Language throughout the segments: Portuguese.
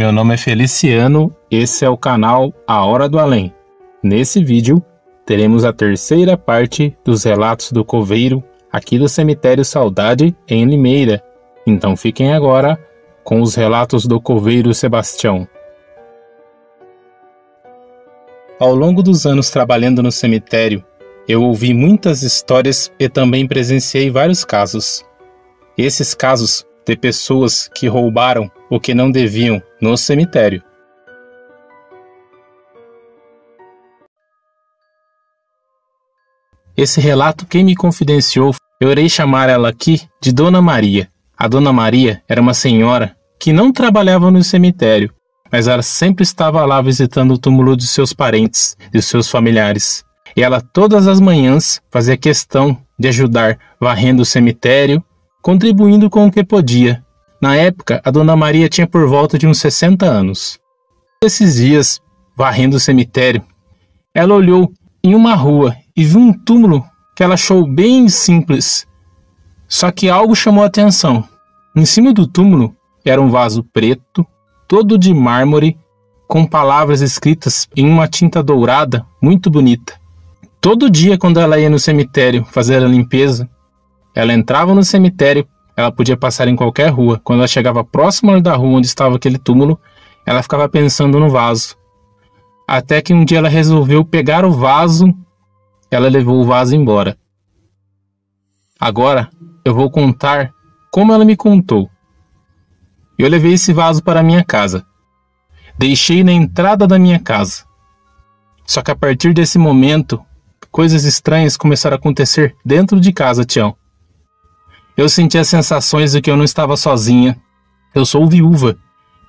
Meu nome é Feliciano, esse é o canal A Hora do Além. Nesse vídeo, teremos a terceira parte dos relatos do coveiro aqui do Cemitério Saudade, em Limeira. Então fiquem agora com os relatos do coveiro Sebastião. Ao longo dos anos trabalhando no cemitério, eu ouvi muitas histórias e também presenciei vários casos. Esses casos de pessoas que roubaram o que não deviam no cemitério. Esse relato quem me confidenciou, eu irei chamar ela aqui de Dona Maria. A Dona Maria era uma senhora que não trabalhava no cemitério, mas ela sempre estava lá visitando o túmulo de seus parentes, de seus familiares. E ela todas as manhãs fazia questão de ajudar varrendo o cemitério, contribuindo com o que podia. Na época, a Dona Maria tinha por volta de uns 60 anos. Esses dias, varrendo o cemitério, ela olhou em uma rua e viu um túmulo que ela achou bem simples. Só que algo chamou a atenção. Em cima do túmulo era um vaso preto, todo de mármore, com palavras escritas em uma tinta dourada muito bonita. Todo dia, quando ela ia no cemitério fazer a limpeza, ela entrava no cemitério. Ela podia passar em qualquer rua. Quando ela chegava próxima da rua onde estava aquele túmulo, ela ficava pensando no vaso. Até que um dia ela resolveu pegar o vaso, ela levou o vaso embora. Agora eu vou contar como ela me contou. Eu levei esse vaso para a minha casa. Deixei na entrada da minha casa. Só que a partir desse momento, coisas estranhas começaram a acontecer dentro de casa, Tião. Eu sentia sensações de que eu não estava sozinha. Eu sou viúva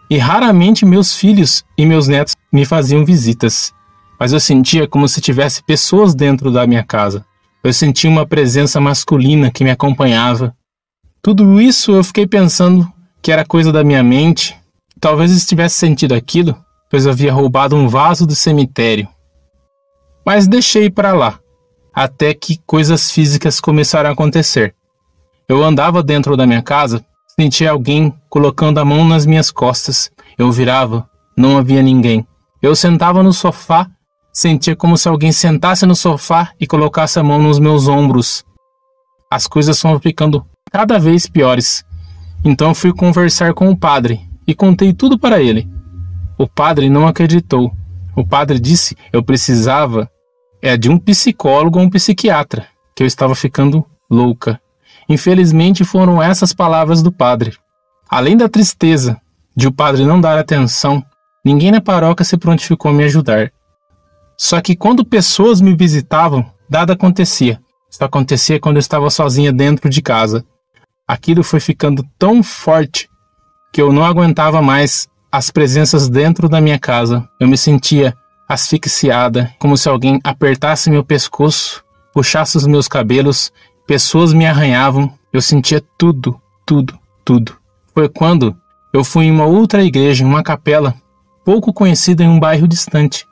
e raramente meus filhos e meus netos me faziam visitas. Mas eu sentia como se tivesse pessoas dentro da minha casa. Eu sentia uma presença masculina que me acompanhava. Tudo isso eu fiquei pensando que era coisa da minha mente. Talvez eu estivesse sentindo aquilo, pois eu havia roubado um vaso do cemitério. Mas deixei para lá, até que coisas físicas começaram a acontecer. Eu andava dentro da minha casa, sentia alguém colocando a mão nas minhas costas. Eu virava, não havia ninguém. Eu sentava no sofá, sentia como se alguém sentasse no sofá e colocasse a mão nos meus ombros. As coisas foram ficando cada vez piores. Então eu fui conversar com o padre e contei tudo para ele. O padre não acreditou. O padre disse que eu precisava de um psicólogo ou um psiquiatra, que eu estava ficando louca. Infelizmente foram essas palavras do padre. Além da tristeza de o padre não dar atenção, ninguém na paróquia se prontificou a me ajudar. Só que quando pessoas me visitavam, nada acontecia. Isso acontecia quando eu estava sozinha dentro de casa. Aquilo foi ficando tão forte que eu não aguentava mais as presenças dentro da minha casa. Eu me sentia asfixiada, como se alguém apertasse meu pescoço, puxasse os meus cabelos. Pessoas me arranhavam, eu sentia tudo. Foi quando eu fui em uma outra igreja, uma capela, pouco conhecida em um bairro distante,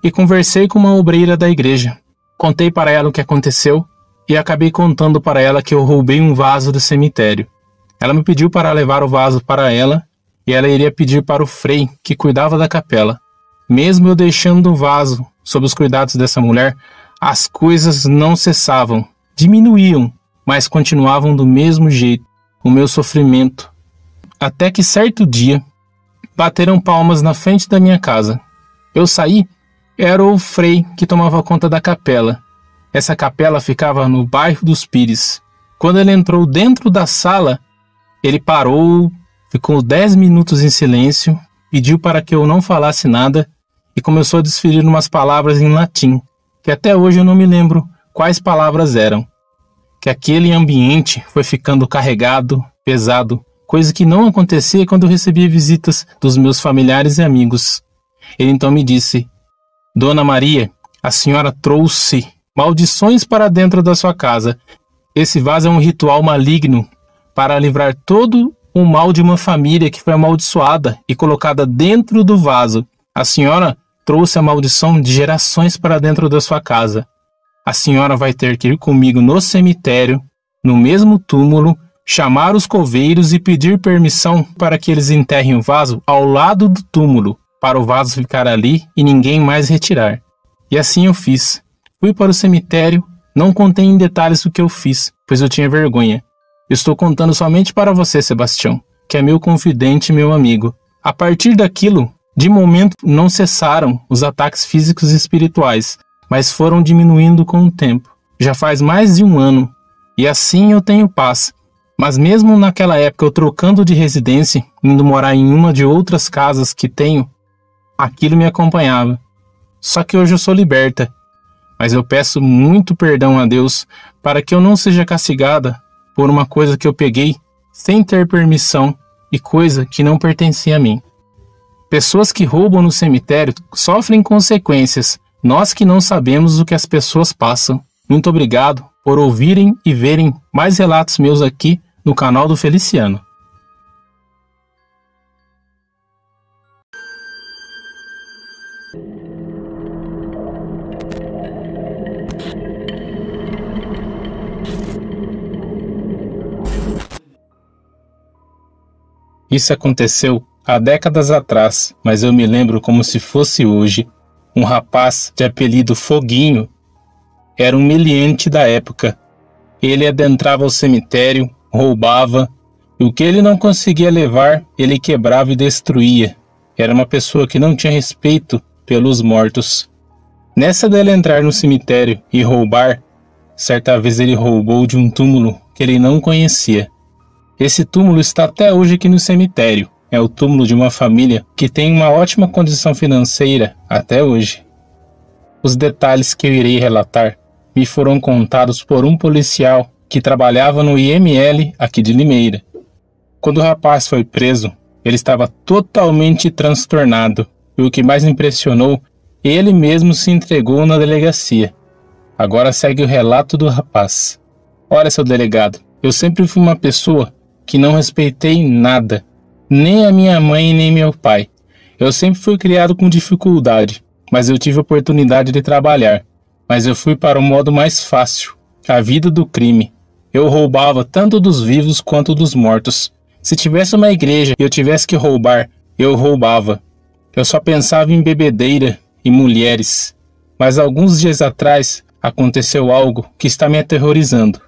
e conversei com uma obreira da igreja. Contei para ela o que aconteceu e acabei contando para ela que eu roubei um vaso do cemitério. Ela me pediu para levar o vaso para ela e ela iria pedir para o frei que cuidava da capela. Mesmo eu deixando o vaso sob os cuidados dessa mulher, as coisas não cessavam. Diminuíam, mas continuavam do mesmo jeito, o meu sofrimento. Até que certo dia, bateram palmas na frente da minha casa. Eu saí, era o frei que tomava conta da capela. Essa capela ficava no bairro dos Pires. Quando ele entrou dentro da sala, ele parou, ficou 10 minutos em silêncio, pediu para que eu não falasse nada e começou a desferir umas palavras em latim, que até hoje eu não me lembro quais palavras eram. Que aquele ambiente foi ficando carregado, pesado, coisa que não acontecia quando eu recebia visitas dos meus familiares e amigos. Ele então me disse: Dona Maria, a senhora trouxe maldições para dentro da sua casa. Esse vaso é um ritual maligno para livrar todo o mal de uma família que foi amaldiçoada e colocada dentro do vaso. A senhora trouxe a maldição de gerações para dentro da sua casa. A senhora vai ter que ir comigo no cemitério, no mesmo túmulo, chamar os coveiros e pedir permissão para que eles enterrem o vaso ao lado do túmulo, para o vaso ficar ali e ninguém mais retirar. E assim eu fiz. Fui para o cemitério, não contei em detalhes o que eu fiz, pois eu tinha vergonha. Estou contando somente para você, Sebastião, que é meu confidente e meu amigo. A partir daquilo, de momento não cessaram os ataques físicos e espirituais, mas foram diminuindo com o tempo. Já faz mais de um ano, e assim eu tenho paz. Mas mesmo naquela época eu trocando de residência, indo morar em uma de outras casas que tenho, aquilo me acompanhava. Só que hoje eu sou liberta, mas eu peço muito perdão a Deus para que eu não seja castigada por uma coisa que eu peguei sem ter permissão e coisa que não pertencia a mim. Pessoas que roubam no cemitério sofrem consequências, nós que não sabemos o que as pessoas passam. Muito obrigado por ouvirem e verem mais relatos meus aqui no canal do Feliciano. Isso aconteceu há décadas atrás, mas eu me lembro como se fosse hoje. Um rapaz de apelido Foguinho era um meliante da época. Ele adentrava o cemitério, roubava, e o que ele não conseguia levar, ele quebrava e destruía. Era uma pessoa que não tinha respeito pelos mortos. Nessa dele entrar no cemitério e roubar, certa vez ele roubou de um túmulo que ele não conhecia. Esse túmulo está até hoje aqui no cemitério. É o túmulo de uma família que tem uma ótima condição financeira até hoje. Os detalhes que eu irei relatar me foram contados por um policial que trabalhava no IML aqui de Limeira. Quando o rapaz foi preso, ele estava totalmente transtornado e o que mais impressionou, ele mesmo se entregou na delegacia. Agora segue o relato do rapaz. Olha, seu delegado, eu sempre fui uma pessoa que não respeitei nada, nem a minha mãe nem meu pai. Eu sempre fui criado com dificuldade, mas eu tive a oportunidade de trabalhar. Mas eu fui para o modo mais fácil, a vida do crime. Eu roubava tanto dos vivos quanto dos mortos. Se tivesse uma igreja e eu tivesse que roubar, eu roubava. Eu só pensava em bebedeira e mulheres. Mas alguns dias atrás aconteceu algo que está me aterrorizando.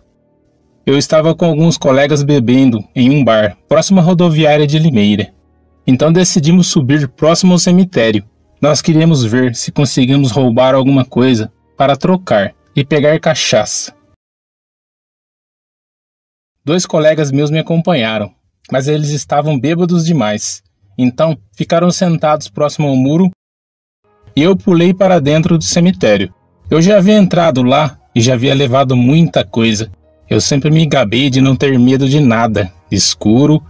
Eu estava com alguns colegas bebendo em um bar, próximo à rodoviária de Limeira. Então decidimos subir próximo ao cemitério. Nós queríamos ver se conseguimos roubar alguma coisa para trocar e pegar cachaça. 2 colegas meus me acompanharam, mas eles estavam bêbados demais. Então ficaram sentados próximo ao muro e eu pulei para dentro do cemitério. Eu já havia entrado lá e já havia levado muita coisa. Eu sempre me gabei de não ter medo de nada escuro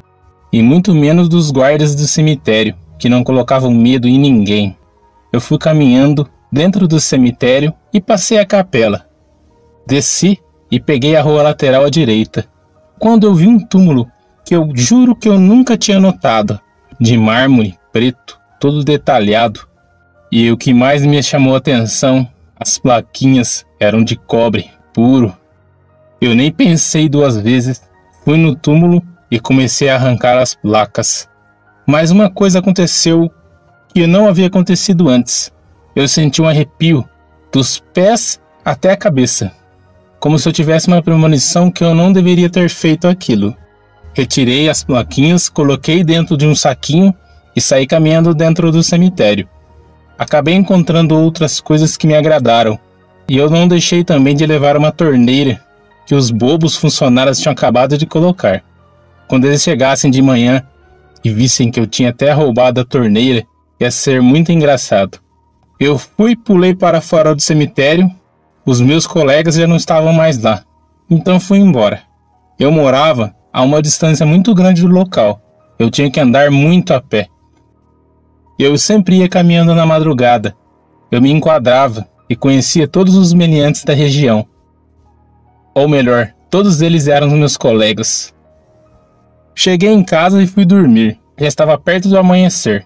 e muito menos dos guardas do cemitério, que não colocavam medo em ninguém. Eu fui caminhando dentro do cemitério e passei a capela. Desci e peguei a rua lateral à direita. Quando eu vi um túmulo que eu juro que eu nunca tinha notado, de mármore preto, todo detalhado. E o que mais me chamou a atenção, as plaquinhas eram de cobre puro. Eu nem pensei 2 vezes, fui no túmulo e comecei a arrancar as placas. Mas uma coisa aconteceu que não havia acontecido antes. Eu senti um arrepio dos pés até a cabeça, como se eu tivesse uma premonição que eu não deveria ter feito aquilo. Retirei as plaquinhas, coloquei dentro de um saquinho e saí caminhando dentro do cemitério. Acabei encontrando outras coisas que me agradaram, e eu não deixei também de levar uma torneira que os bobos funcionários tinham acabado de colocar. Quando eles chegassem de manhã e vissem que eu tinha até roubado a torneira, ia ser muito engraçado. Eu pulei para fora do cemitério, os meus colegas já não estavam mais lá, então fui embora. Eu morava a uma distância muito grande do local, eu tinha que andar muito a pé. Eu sempre ia caminhando na madrugada, eu me enquadrava e conhecia todos os meliantes da região. Ou melhor, todos eles eram meus colegas. Cheguei em casa e fui dormir. Já estava perto do amanhecer.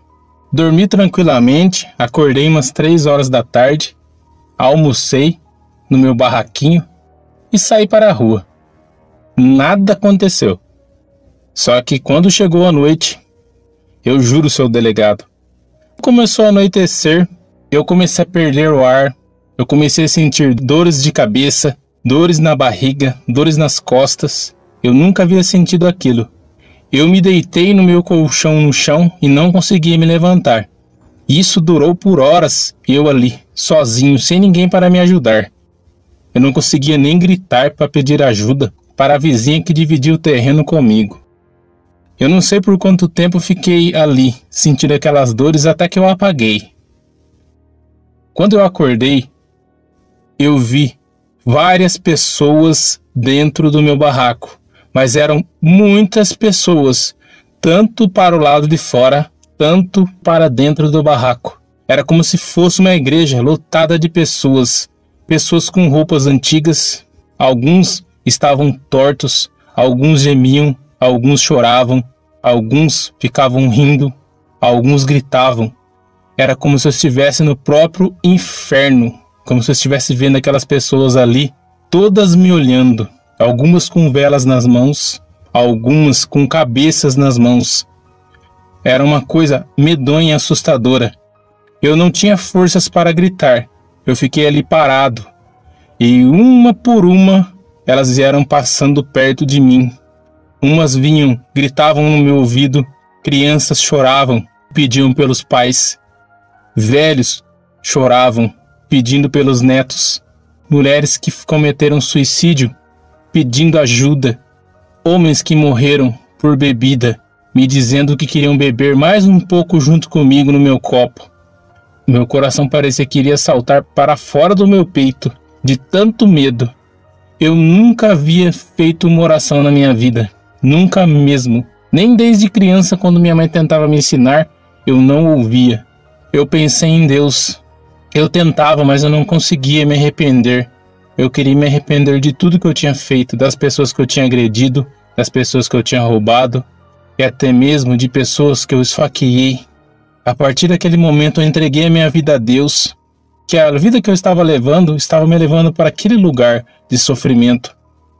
Dormi tranquilamente, acordei umas 3 horas da tarde, almocei no meu barraquinho e saí para a rua. Nada aconteceu. Só que quando chegou a noite, eu juro, seu delegado, começou a anoitecer, eu comecei a perder o ar, eu comecei a sentir dores de cabeça, dores na barriga, dores nas costas. Eu nunca havia sentido aquilo. Eu me deitei no meu colchão no chão e não conseguia me levantar. Isso durou por horas, eu ali, sozinho, sem ninguém para me ajudar. Eu não conseguia nem gritar para pedir ajuda para a vizinha que dividia o terreno comigo. Eu não sei por quanto tempo fiquei ali, sentindo aquelas dores até que eu apaguei. Quando eu acordei, eu vi várias pessoas dentro do meu barraco, mas eram muitas pessoas, tanto para o lado de fora, tanto para dentro do barraco. Era como se fosse uma igreja lotada de pessoas, pessoas com roupas antigas. Alguns estavam tortos, alguns gemiam, alguns choravam, alguns ficavam rindo, alguns gritavam. Era como se eu estivesse no próprio inferno, como se eu estivesse vendo aquelas pessoas ali, todas me olhando, algumas com velas nas mãos, algumas com cabeças nas mãos. Era uma coisa medonha e assustadora. Eu não tinha forças para gritar, eu fiquei ali parado, e uma por uma elas vieram passando perto de mim. Umas vinham, gritavam no meu ouvido, crianças choravam, pediam pelos pais. Velhos choravam, pedindo pelos netos. Mulheres que cometeram suicídio, pedindo ajuda. Homens que morreram por bebida, me dizendo que queriam beber mais um pouco junto comigo no meu copo. Meu coração parecia que iria saltar para fora do meu peito, de tanto medo. Eu nunca havia feito uma oração na minha vida, nunca mesmo. Nem desde criança, quando minha mãe tentava me ensinar, eu não ouvia. Eu pensei em Deus. Eu tentava, mas eu não conseguia me arrepender. Eu queria me arrepender de tudo que eu tinha feito, das pessoas que eu tinha agredido, das pessoas que eu tinha roubado, e até mesmo de pessoas que eu esfaqueei. A partir daquele momento eu entreguei a minha vida a Deus, que a vida que eu estava me levando para aquele lugar de sofrimento,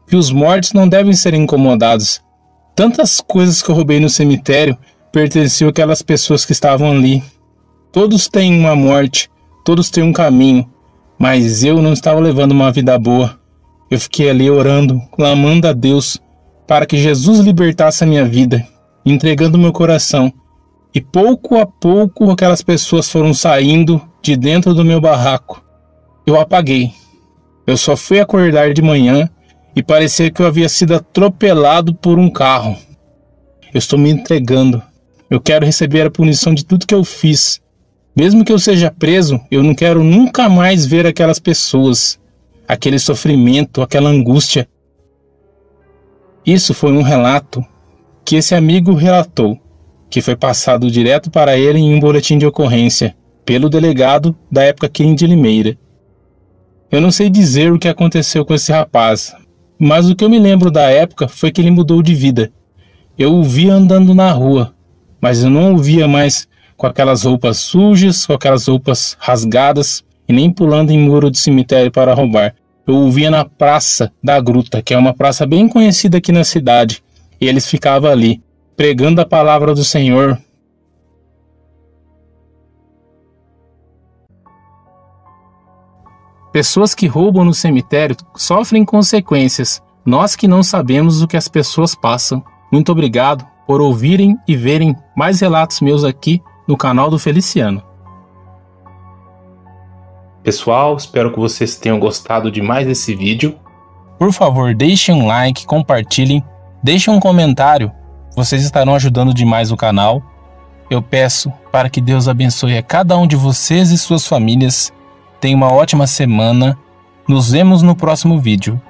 que os mortos não devem ser incomodados. Tantas coisas que eu roubei no cemitério pertenciam àquelas pessoas que estavam ali. Todos têm uma morte, todos têm um caminho, mas eu não estava levando uma vida boa. Eu fiquei ali orando, clamando a Deus para que Jesus libertasse a minha vida, entregando meu coração. E pouco a pouco aquelas pessoas foram saindo de dentro do meu barraco. Eu apaguei. Eu só fui acordar de manhã e parecia que eu havia sido atropelado por um carro. Eu estou me entregando. Eu quero receber a punição de tudo que eu fiz. Mesmo que eu seja preso, eu não quero nunca mais ver aquelas pessoas, aquele sofrimento, aquela angústia. Isso foi um relato que esse amigo relatou, que foi passado direto para ele em um boletim de ocorrência, pelo delegado da época aqui de Limeira. Eu não sei dizer o que aconteceu com esse rapaz, mas o que eu me lembro da época foi que ele mudou de vida. Eu o via andando na rua, mas eu não o via mais com aquelas roupas sujas, com aquelas roupas rasgadas e nem pulando em muro de cemitério para roubar. Eu o via na Praça da Gruta, que é uma praça bem conhecida aqui na cidade, e eles ficavam ali, pregando a palavra do Senhor. Pessoas que roubam no cemitério sofrem consequências. Nós que não sabemos o que as pessoas passam. Muito obrigado por ouvirem e verem mais relatos meus aqui no canal do Feliciano. Pessoal, espero que vocês tenham gostado de mais desse vídeo. Por favor, deixem um like, compartilhem, deixem um comentário. Vocês estarão ajudando demais o canal. Eu peço para que Deus abençoe a cada um de vocês e suas famílias. Tenha uma ótima semana. Nos vemos no próximo vídeo.